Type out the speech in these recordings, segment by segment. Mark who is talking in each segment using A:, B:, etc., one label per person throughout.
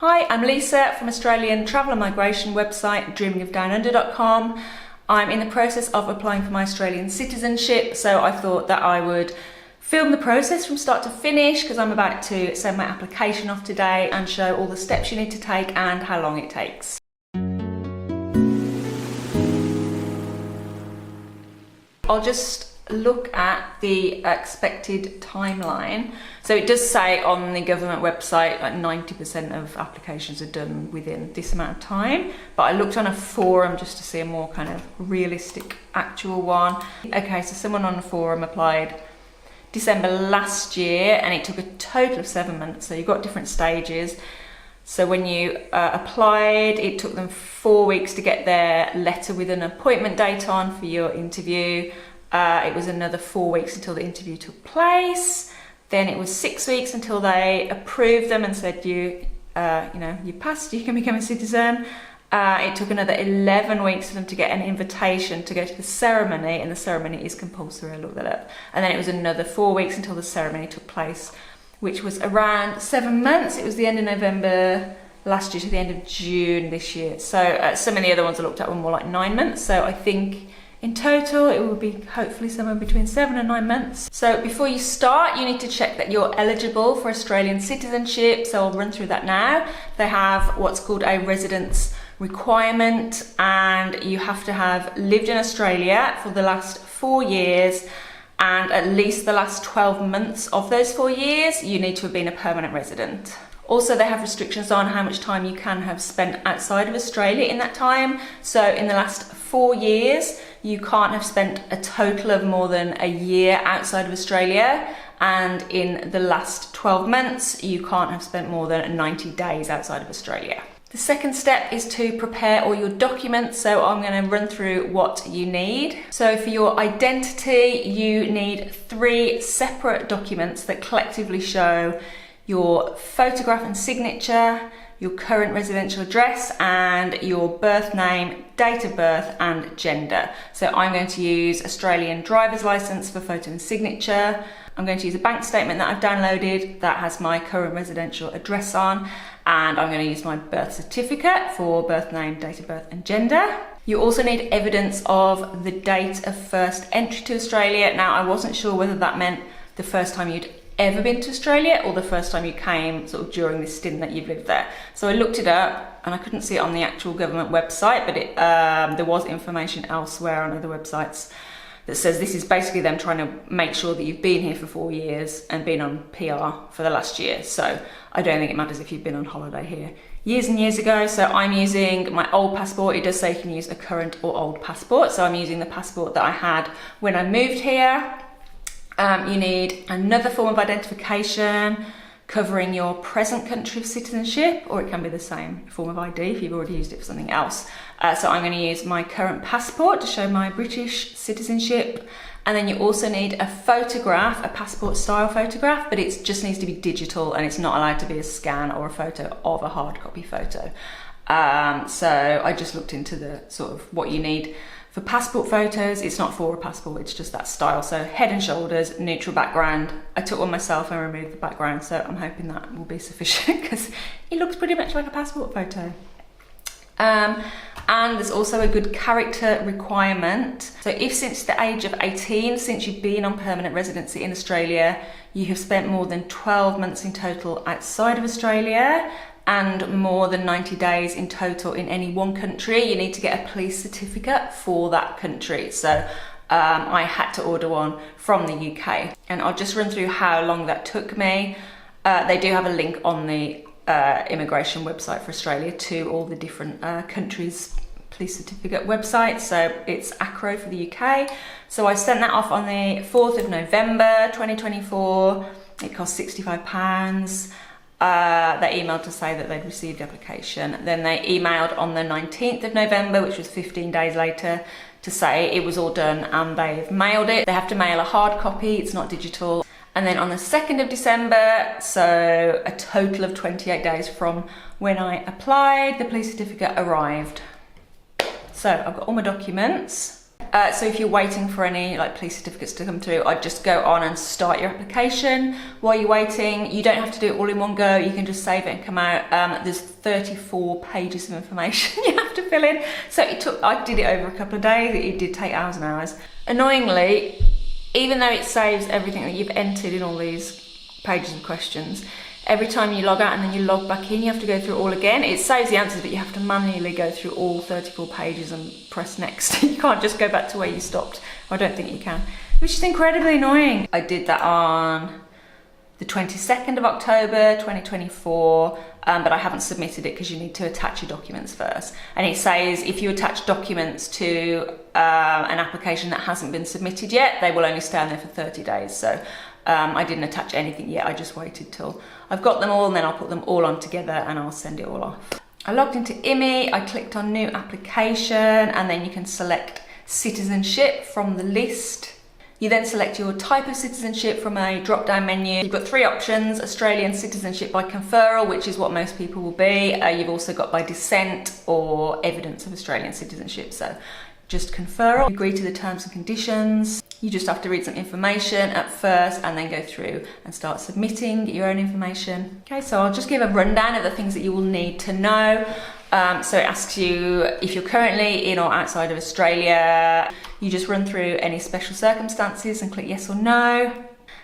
A: Hi, I'm Lisa from Australian travel and migration website dreamingofdownunder.com. I'm in the process of applying for my Australian citizenship, so I thought that I would film the process from start to finish because I'm about to send my application off today and show all the steps you need to take and how long it takes. I'll just look at the expected timeline. So it does say on the government website like 90% of applications are done within this amount of time, but I looked on a forum just to see a more kind of realistic actual one. Okay, so someone on the forum applied December last year and it took a total of 7 months, so you've got different stages. So when you applied, it took them 4 weeks to get their letter with an appointment date on for your interview. It was another 4 weeks until the interview took place. Then it was 6 weeks until they approved them and said you passed, you can become a citizen. It took another 11 weeks for them to get an invitation to go to the ceremony, and the ceremony is compulsory, I looked that up. And then it was another 4 weeks until the ceremony took place, which was around 7 months. It was the end of November last year to the end of June this year. So some of the other ones I looked at were more like 9 months. So I think in total, it will be hopefully somewhere between 7 and 9 months. So before you start, you need to check that you're eligible for Australian citizenship. So I'll run through that now. They have what's called a residence requirement, and you have to have lived in Australia for the last 4 years, and at least the last 12 months of those 4 years, you need to have been a permanent resident. Also, they have restrictions on how much time you can have spent outside of Australia in that time. So in the last 4 years, you can't have spent a total of more than a year outside of Australia. And in the last 12 months, you can't have spent more than 90 days outside of Australia. The second step is to prepare all your documents. So I'm going to run through what you need. So for your identity, you need 3 separate documents that collectively show your photograph and signature, your current residential address, and your birth name, date of birth, and gender. So I'm going to use Australian driver's license for photo and signature. I'm going to use a bank statement that I've downloaded that has my current residential address on, and I'm going to use my birth certificate for birth name, date of birth, and gender. You also need evidence of the date of first entry to Australia. Now, I wasn't sure whether that meant the first time you'd ever been to Australia or the first time you came sort of during this stint that you've lived there. So I looked it up and I couldn't see it on the actual government website, but there was information elsewhere on other websites that says this is basically them trying to make sure that you've been here for 4 years and been on PR for the last year. So I don't think it matters if you've been on holiday here years and years ago. So I'm using my old passport. It does say you can use a current or old passport. So I'm using the passport that I had when I moved here. You need another form of identification covering your present country of citizenship, or it can be the same form of ID if you've already used it for something else. So I'm going to use my current passport to show my British citizenship. And then you also need a photograph, a passport style photograph, but it just needs to be digital and it's not allowed to be a scan or a photo of a hard copy photo. So I just looked into the sort of what you need for passport photos. It's not for a passport, it's just that style. So head and shoulders, neutral background. I took one myself and removed the background, so I'm hoping that will be sufficient because it looks pretty much like a passport photo. And there's also a good character requirement. So if since the age of 18, since you've been on permanent residency in Australia, you have spent more than 12 months in total outside of Australia, and more than 90 days in total in any one country, you need to get a police certificate for that country. So I had to order one from the UK, and I'll just run through how long that took me. They do have a link on the immigration website for Australia to all the different countries' police certificate websites. So it's ACRO for the UK. So I sent that off on the 4th of November 2024. It cost £65. They emailed to say that they'd received the application. Then they emailed on the 19th of November, which was 15 days later, to say it was all done and they've mailed it. They have to mail a hard copy, it's not digital. And then on the 2nd of December, so a total of 28 days from when I applied, the police certificate arrived. So I've got all my documents. So if you're waiting for any like police certificates to come through, I'd just go on and start your application. While you're waiting, you don't have to do it all in one go. You can just save it and come out. There's 34 pages of information you have to fill in. So I did it over a couple of days. It did take hours and hours. Annoyingly, even though it saves everything that you've entered in all these pages of questions, every time you log out and then you log back in, you have to go through it all again. It saves the answers, but you have to manually go through all 34 pages and press next. You can't just go back to where you stopped. I don't think you can, which is incredibly annoying. I did that on the 22nd of October 2024, but I haven't submitted it because you need to attach your documents first. And it says if you attach documents to an application that hasn't been submitted yet, they will only stay on there for 30 days. So I didn't attach anything yet. I just waited till I've got them all, and then I'll put them all on together and I'll send it all off. I logged into IMI, I clicked on new application, and then you can select citizenship from the list. You then select your type of citizenship from a drop-down menu. You've got 3 options: Australian citizenship by conferral, which is what most people will be. You've also got by descent or evidence of Australian citizenship. So just conferral. You agree to the terms and conditions. You just have to read some information at first and then go through and start submitting your own information. Okay, so I'll just give a rundown of the things that you will need to know. So it asks you if you're currently in or outside of Australia. You just run through any special circumstances and click yes or no.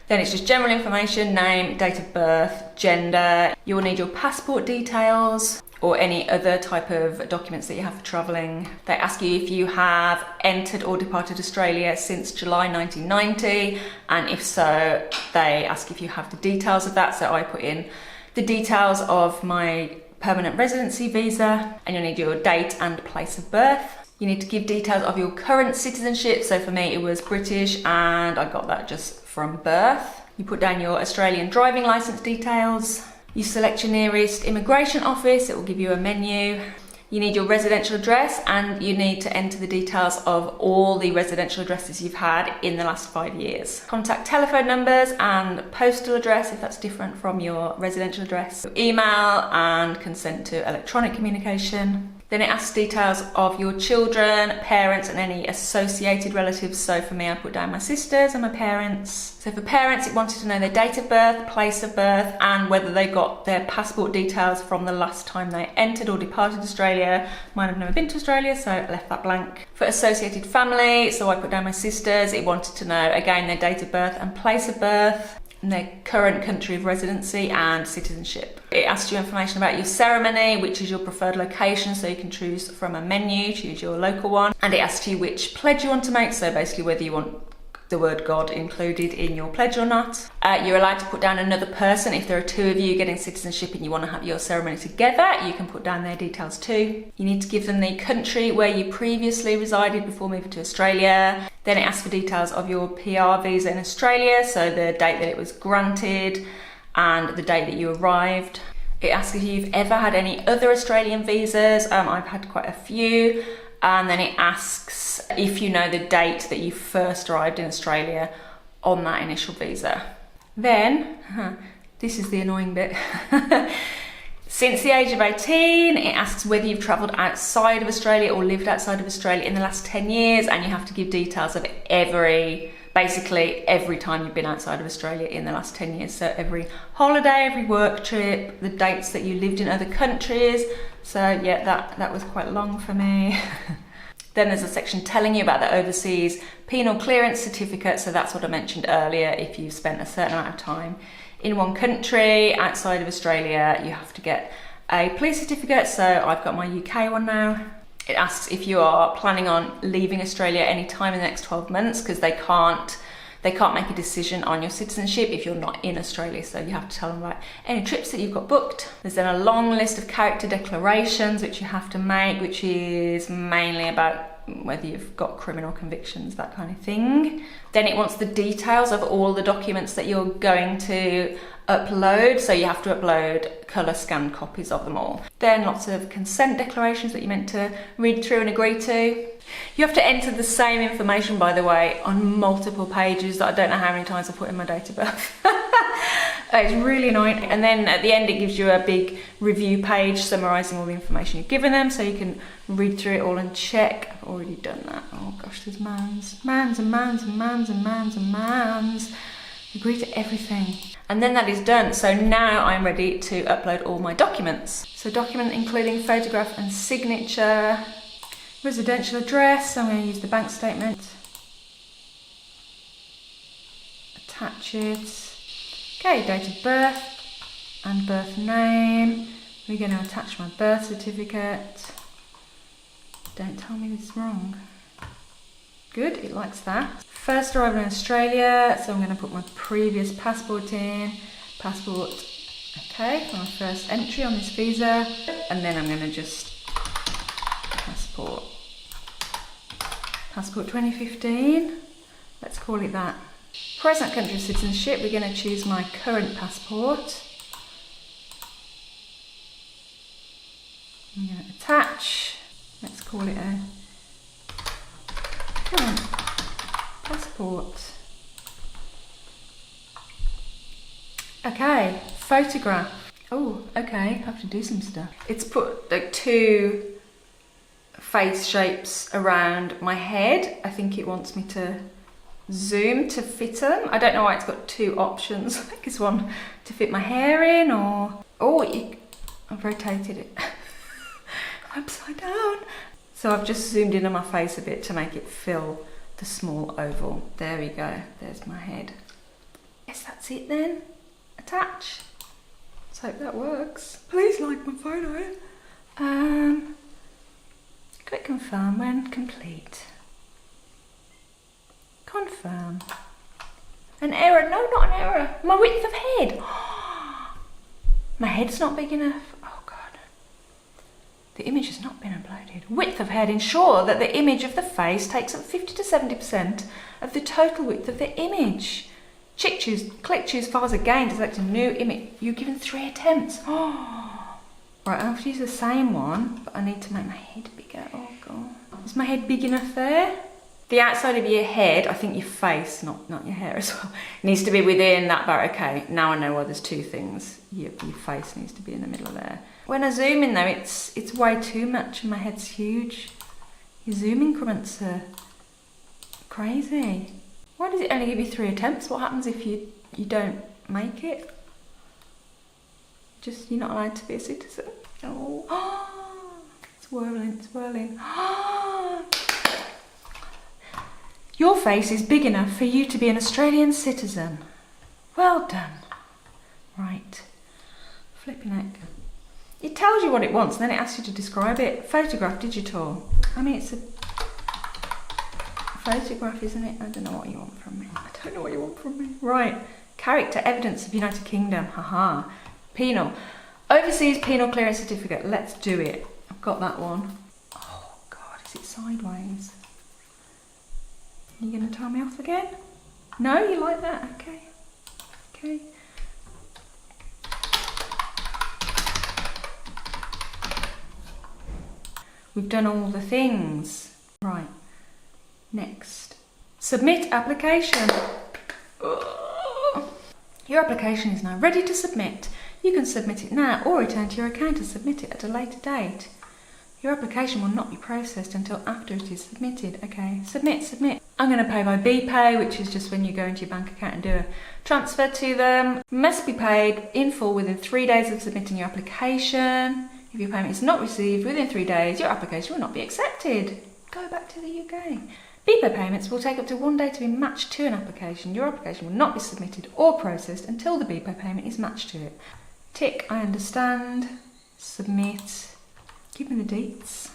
A: Then it's just general information: name, date of birth, gender. You will need your passport details or any other type of documents that you have for travelling. They ask you if you have entered or departed Australia since July 1990, and if so, they ask if you have the details of that. So I put in the details of my permanent residency visa, and you'll need your date and place of birth. You need to give details of your current citizenship. So for me, it was British, and I got that just from birth. You put down your Australian driving licence details. You select your nearest immigration office. It will give you a menu. You need your residential address, and you need to enter the details of all the residential addresses you've had in the last 5 years. Contact telephone numbers and postal address if that's different from your residential address. Your email and consent to electronic communication. Then it asks details of your children, parents, and any associated relatives. So for me, I put down my sisters and my parents. So for parents, it wanted to know their date of birth, place of birth, and whether they got their passport details from the last time they entered or departed Australia. Mine have never been to Australia, so I left that blank. For associated family, so I put down my sisters. It wanted to know, again, their date of birth and place of birth, and their current country of residency and citizenship. It asks you information about your ceremony, which is your preferred location, so you can choose from a menu, choose your local one. And it asks you which pledge you want to make, so basically whether you want the word God included in your pledge or not. You're allowed to put down another person. If there are 2 of you getting citizenship and you want to have your ceremony together, you can put down their details too. You need to give them the country where you previously resided before moving to Australia. Then it asks for details of your PR visa in Australia, so the date that it was granted and the date that you arrived. It asks if you've ever had any other Australian visas. I've had quite a few. And then it asks if you know the date that you first arrived in Australia on that initial visa. Then, this is the annoying bit. Since the age of 18, it asks whether you've travelled outside of Australia or lived outside of Australia in the last 10 years, and you have to give details of basically every time you've been outside of Australia in the last 10 years. So every holiday, every work trip, the dates that you lived in other countries. So yeah, that was quite long for me. Then there's a section telling you about the overseas penal clearance certificate. So that's what I mentioned earlier. If you've spent a certain amount of time in one country outside of Australia, you have to get a police certificate. So I've got my UK one now. It asks if you are planning on leaving Australia any time in the next 12 months, because they can't make a decision on your citizenship if you're not in Australia. So you have to tell them about any trips that you've got booked. There's then a long list of character declarations which you have to make, which is mainly about whether you've got criminal convictions, that kind of thing. Then it wants the details of all the documents that you're going to upload. So you have to upload colour scanned copies of them all. Then lots of consent declarations that you're meant to read through and agree to. You have to enter the same information, by the way, on multiple pages that I don't know how many times I put in my date of birth. It's really annoying. And then at the end it gives you a big review page summarising all the information you've given them, so you can read through it all and check. I've already done that. Oh gosh, there's mans and mans and mans and mans and mans. Agree to everything. And then that is done. So now I'm ready to upload all my documents. So document including photograph and signature, residential address, so I'm going to use the bank statement. Attach it. Okay, date of birth and birth name. We're going to attach my birth certificate. Don't tell me this is wrong. Good, it likes that. First arrival in Australia, so I'm going to put my previous passport in. Passport, okay, for my first entry on this visa. And then I'm going to just passport 2015. Let's call it that. Present country of citizenship, we're going to choose my current passport. I'm going to attach. Let's call it a current passport. Okay, photograph. Oh, okay, I have to do some stuff. It's put like 2 face shapes around my head. I think it wants me to zoom to fit them. I don't know why it's got 2 options. I think it's one to fit my hair in, or I've rotated it upside down. So I've just zoomed in on my face a bit to make it fill the small oval. There we go, there's my head. Yes, that's it then. Attach. Let's hope that works. Please like my photo. Click confirm when complete. Confirm. An error, no, not an error. My width of head. My head's not big enough. Oh God. The image has not been uploaded. Width of head, ensure that the image of the face takes up 50 to 70% of the total width of the image. Click choose files again to select a new image. You're given 3 attempts. Oh. Right, I have to use the same one, but I need to make my head bigger. Oh God. Is my head big enough there? The outside of your head, I think your face, not your hair as well, needs to be within that bar. Okay, now I know why there's 2 things. Your face needs to be in the middle of there. When I zoom in though, it's way too much and my head's huge. Your zoom increments are crazy. Why does it only give you 3 attempts? What happens if you don't make it? Just, you're not allowed to be a citizen. Oh, it's whirling, it's whirling. Your face is big enough for you to be an Australian citizen. Well done. Right. Flipping heck. It tells you what it wants and then it asks you to describe it. Photograph digital. I mean, it's a photograph, isn't it? I don't know what you want from me. I don't know what you want from me. Right. Character evidence of United Kingdom. Haha. Penal. Overseas penal clearance certificate. Let's do it. I've got that one. Oh God, is it sideways? Are you going to tell me off again? No, you like that? Okay. Okay. We've done all the things. Right. Next. Submit application. Your application is now ready to submit. You can submit it now or return to your account and submit it at a later date. Your application will not be processed until after it is submitted. Okay, submit. I'm going to pay by BPay, which is just when you go into your bank account and do a transfer to them. Must be paid in full within 3 days of submitting your application. If your payment is not received within 3 days, your application will not be accepted. Go back to the UK. BPay payments will take up to 1 day to be matched to an application. Your application will not be submitted or processed until the BPay payment is matched to it. Tick, I understand. Submit. Give me the deets.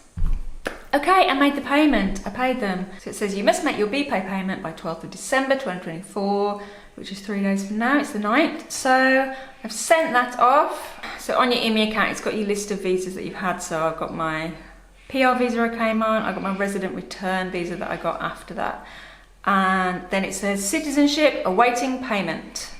A: Okay, I made the payment. I paid them. So it says you must make your BPay payment by 12th of December 2024, which is 3 days from now. It's the 9th. So I've sent that off. So on your IMI account, it's got your list of visas that you've had. So I've got my PR visa I came on. I've got my resident return visa that I got after that. And then it says citizenship awaiting payment.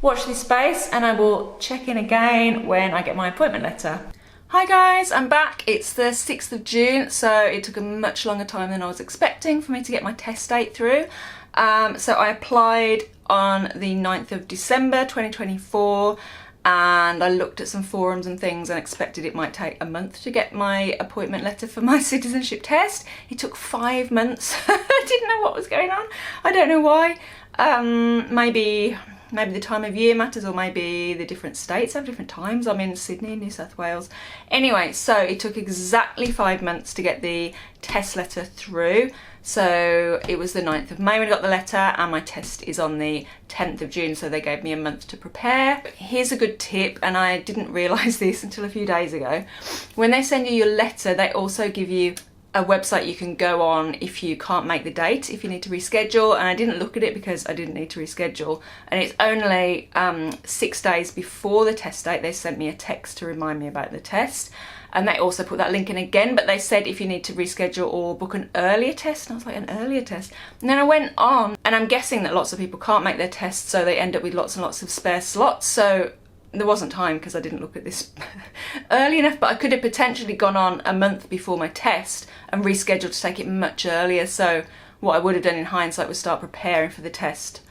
A: Watch this space and I will check in again when I get my appointment letter. Hi guys, I'm back. It's the 6th of June, so it took a much longer time than I was expecting for me to get my test date through. So I applied on the 9th of December 2024, and I looked at some forums and things and expected it might take a month to get my appointment letter for my citizenship test. It took 5 months. I didn't know what was going on. I don't know why. Maybe the time of year matters, or maybe the different states have different times. I'm in Sydney, New South Wales. Anyway, so it took exactly 5 months to get the test letter through. So it was the 9th of May when I got the letter, and my test is on the 10th of June, so they gave me a month to prepare. Here's a good tip, and I didn't realise this until a few days ago. When they send you your letter, they also give you a website you can go on if you can't make the date, if you need to reschedule, and I didn't look at it because I didn't need to reschedule, and it's only 6 days before the test date they sent me a text to remind me about the test, and they also put that link in again, but they said if you need to reschedule or book an earlier test, and I was like, an earlier test? And then I went on, and I'm guessing that lots of people can't make their tests, so they end up with lots and lots of spare slots, so there wasn't time because I didn't look at this early enough, but I could have potentially gone on a month before my test and rescheduled to take it much earlier. So what I would have done in hindsight was start preparing for the test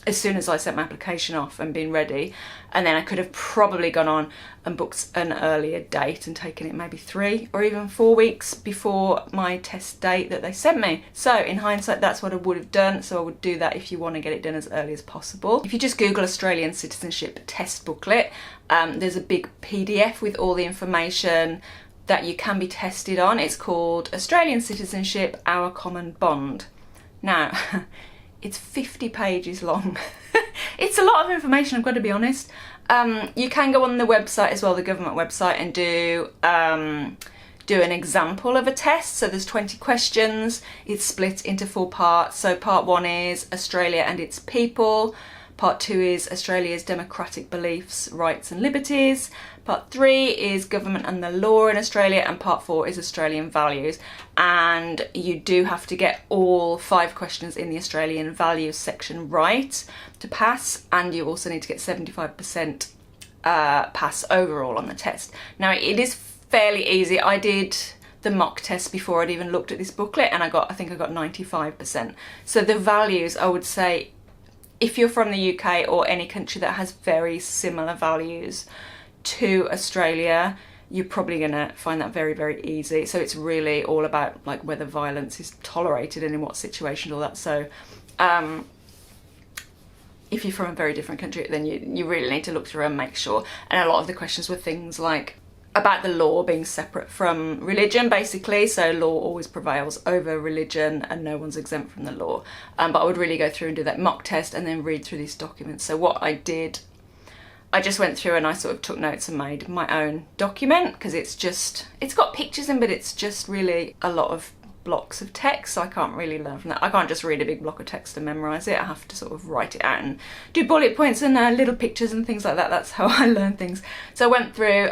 A: as soon as I sent my application off and been ready, and then I could have probably gone on and booked an earlier date and taken it maybe 3 or even 4 weeks before my test date that they sent me. So in hindsight, that's what I would have done. So I would do that if you want to get it done as early as possible. If you just Google Australian Citizenship Test Booklet, there's a big PDF with all the information that you can be tested on. It's called Australian Citizenship, Our Common Bond. Now, it's 50 pages long. It's a lot of information, I've got to be honest. You can go on the website as well, the government website, and do an example of a test. So there's 20 questions. It's split into 4 parts. So part 1 is Australia and its people. Part 2 is Australia's democratic beliefs, rights and liberties. Part 3 is government and the law in Australia, and part 4 is Australian values. And you do have to get all 5 questions in the Australian values section right to pass, and you also need to get 75% pass overall on the test. Now it is fairly easy. I did the mock test before I'd even looked at this booklet, and I think I got 95%. So the values, I would say, if you're from the UK or any country that has very similar values to Australia, you're probably going to find that very, very easy. So it's really all about like whether violence is tolerated and in what situation, all that. So if you're from a very different country, then you really need to look through and make sure. And a lot of the questions were things like about the law being separate from religion, basically. So law always prevails over religion and no one's exempt from the law. But I would really go through and do that mock test and then read through these documents. So what I did, I just went through and I sort of took notes and made my own document, because it's got pictures in, but it's just really a lot of blocks of text, so I can't really learn from that. I can't just read a big block of text and memorise it. I have to sort of write it out and do bullet points and little pictures and things like that. That's how I learn things. So I went through,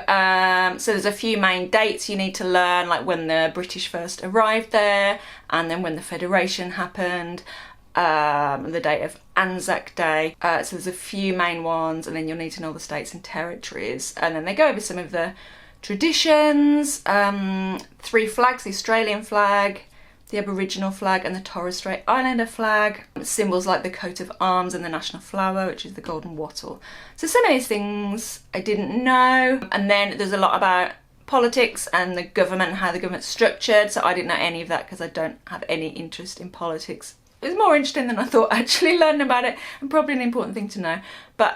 A: so there's a few main dates you need to learn, like when the British first arrived there, and then when the Federation happened, the date of Anzac Day. So there's a few main ones, and then you'll need to know the states and territories. And then they go over some of the traditions, 3 flags, the Australian flag, the Aboriginal flag and the Torres Strait Islander flag, symbols like the coat of arms and the national flower, which is the golden wattle. So some of these things I didn't know. And then there's a lot about politics and the government and how the government's structured. So I didn't know any of that because I don't have any interest in politics. It was more interesting than I thought, actually, learning about it, and probably an important thing to know. But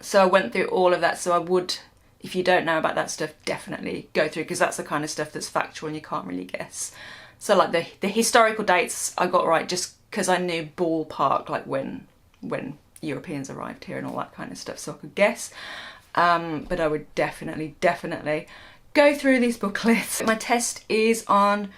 A: so I went through all of that. So I would, if you don't know about that stuff, definitely go through, because that's the kind of stuff that's factual and you can't really guess. So like the historical dates I got right just because I knew ballpark, like when Europeans arrived here and all that kind of stuff, so I could guess. But I would definitely go through these booklets. My test is on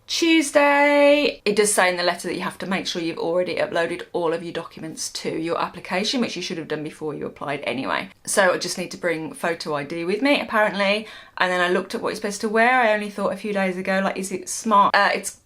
A: Tuesday. It does say in the letter that you have to make sure you've already uploaded all of your documents to your application, which you should have done before you applied anyway. So I just need to bring photo ID with me, apparently. And then I looked at what you're supposed to wear. I only thought a few days ago, like, is it smart? It's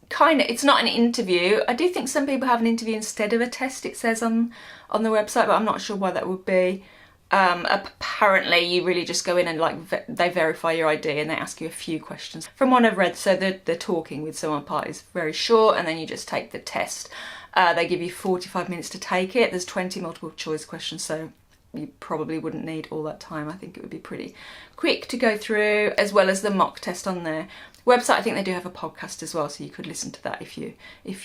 A: not an interview. I do think some people have an interview instead of a test, it says on the website, but I'm not sure why that would be. Apparently you really just go in and they verify your ID and they ask you a few questions. From what I've read, so the talking with someone part is very short, and then you just take the test. They give you 45 minutes to take it. There's 20 multiple choice questions, so you probably wouldn't need all that time. I think it would be pretty quick to go through, as well as the mock test on their website. I think they do have a podcast as well, so you could listen to that if you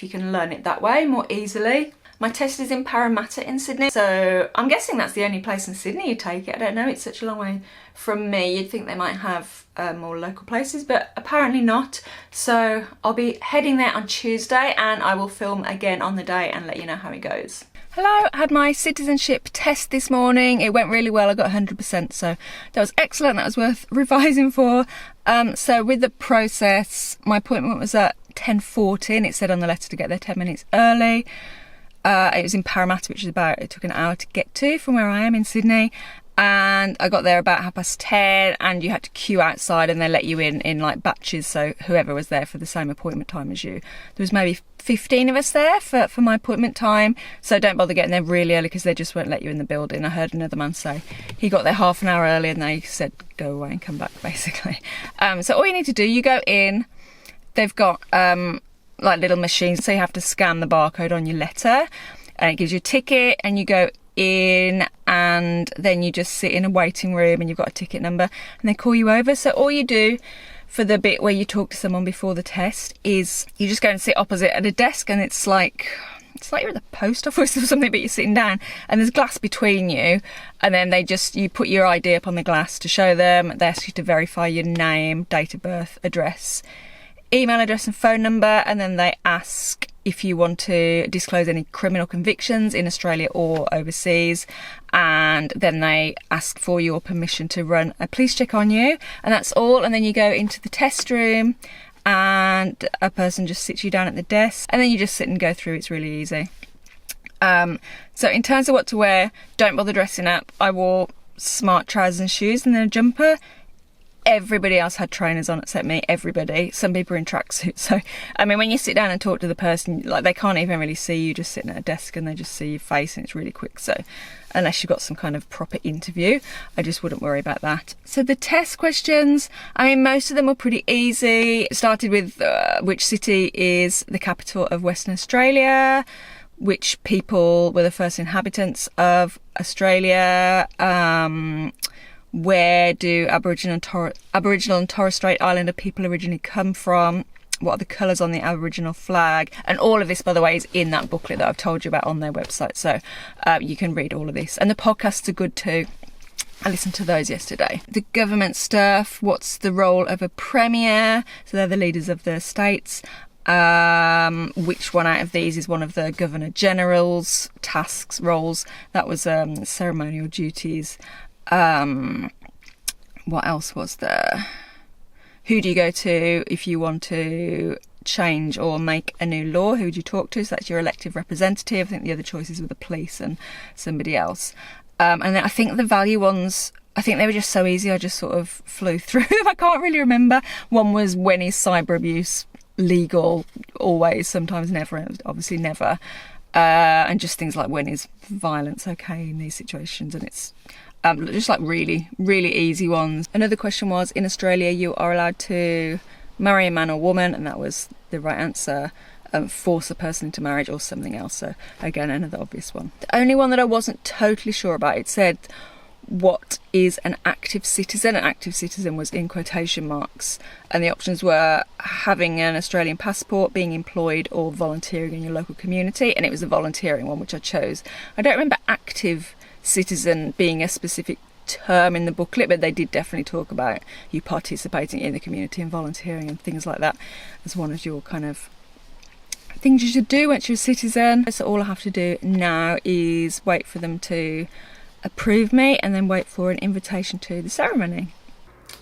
A: can learn it that way more easily. My test is in Parramatta in Sydney, so I'm guessing that's the only place in Sydney you take it. I don't know, it's such a long way from me. You'd think they might have more local places, but apparently not. So I'll be heading there on Tuesday, and I will film again on the day and let you know how it goes. Hello, I had my citizenship test this morning. It went really well. I got 100%, so that was excellent. That was worth revising for. So with the process, my appointment was at 10:40, and it said on the letter to get there 10 minutes early. It was in Parramatta, which is it took an hour to get to from where I am in Sydney. And I got there about 10:30, and you had to queue outside, and they let you in like batches, so whoever was there for the same appointment time as you. There was maybe 15 of us there for my appointment time, so don't bother getting there really early because they just won't let you in the building. I heard another man say he got there half an hour early and they said go away and come back, basically. So all you need to do, you go in, they've got like little machines, so you have to scan the barcode on your letter, and it gives you a ticket, and you go in, and then you just sit in a waiting room, and you've got a ticket number, and they call you over. So all you do for the bit where you talk to someone before the test is you just go and sit opposite at a desk, and it's like you're at the post office or something, but you're sitting down, and there's glass between you, and then you put your ID up on the glass to show them. They ask you to verify your name, date of birth, address, email address and phone number, and then they ask if you want to disclose any criminal convictions in Australia or overseas, and then they ask for your permission to run a police check on you, and that's all. And then you go into the test room, and a person just sits you down at the desk, and then you just sit and go through. It's really easy. So in terms of what to wear, don't bother dressing up. I wore smart trousers and shoes and then a jumper. Everybody else had trainers on except me. Everybody. Some people are in tracksuits. So, I mean, when you sit down and talk to the person, like, they can't even really see you just sitting at a desk, and they just see your face, and it's really quick. So, unless you've got some kind of proper interview, I just wouldn't worry about that. So the test questions, I mean, most of them were pretty easy. It started with which city is the capital of Western Australia, which people were the first inhabitants of Australia, where do Aboriginal and Torres Strait Islander people originally come from, what are the colours on the Aboriginal flag, and all of this, by the way, is in that booklet that I've told you about on their website, so you can read all of this. And the podcasts are good too. I listened to those yesterday. The government stuff, what's the role of a premier? So they're the leaders of the states. Which one out of these is one of the Governor General's tasks, roles? That was ceremonial duties. What else was there? Who do you go to if you want to change or make a new law? Who would you talk to? So that's your elected representative. I think the other choices were the police and somebody else. And then I think the value ones, I think they were just so easy, I just sort of flew through them. I can't really remember. One was, when is cyber abuse legal? Always, sometimes, never, obviously never. And just things like, when is violence okay in these situations? And it's just like really, really easy ones. Another question was, in Australia, you are allowed to marry a man or woman, and that was the right answer. Force a person into marriage or something else. So again, another obvious one. The only one that I wasn't totally sure about, it said, what is an active citizen? An active citizen was in quotation marks, and the options were having an Australian passport, being employed, or volunteering in your local community, and it was the volunteering one which I chose. I don't remember active citizen being a specific term in the booklet, but they did definitely talk about you participating in the community and volunteering and things like that as one of your kind of things you should do once you're a citizen. So all I have to do now is wait for them to approve me, and then wait for an invitation to the ceremony.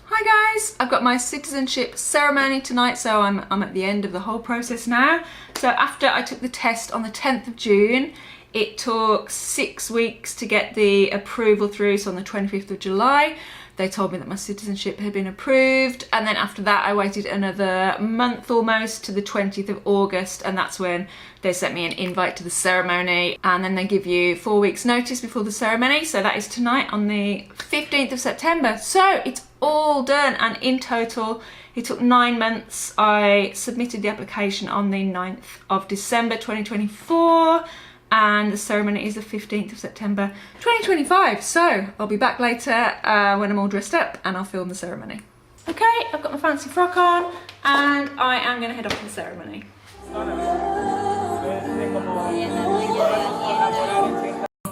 A: Hi guys, I've got my citizenship ceremony tonight, so I'm at the end of the whole process now. So after I took the test on the 10th of June, it took 6 weeks to get the approval through. So on the 25th of July, they told me that my citizenship had been approved. And then after that, I waited another month almost to the 20th of August. And that's when they sent me an invite to the ceremony. And then they give you 4 weeks notice before the ceremony. So that is tonight on the 15th of September. So it's all done, and in total it took 9 months. I submitted the application on the 9th of December 2024 and the ceremony is the 15th of September 2025. So I'll be back later when I'm all dressed up and I'll film the ceremony. Okay, I've got my fancy frock on and I am going to head off to the ceremony.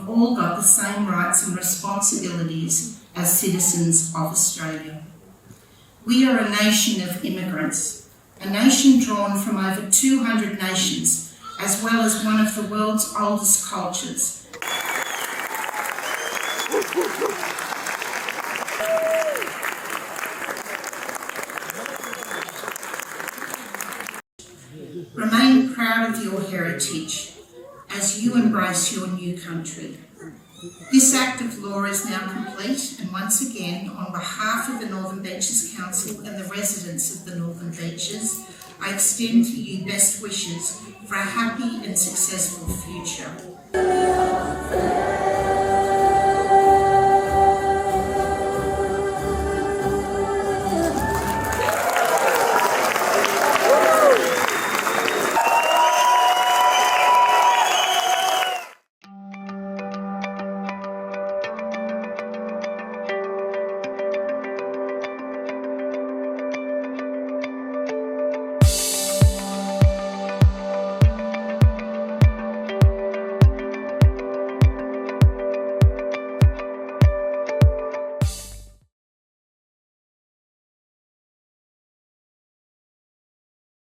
B: All got the same rights and responsibilities as citizens of Australia. We are a nation of immigrants, a nation drawn from over 200 nations, as well as one of the world's oldest cultures. Remain proud of your heritage as you embrace your new country. This act of law is now complete, and once again, on behalf of the Northern Beaches Council and the residents of the Northern Beaches, I extend to you best wishes for a happy and successful future.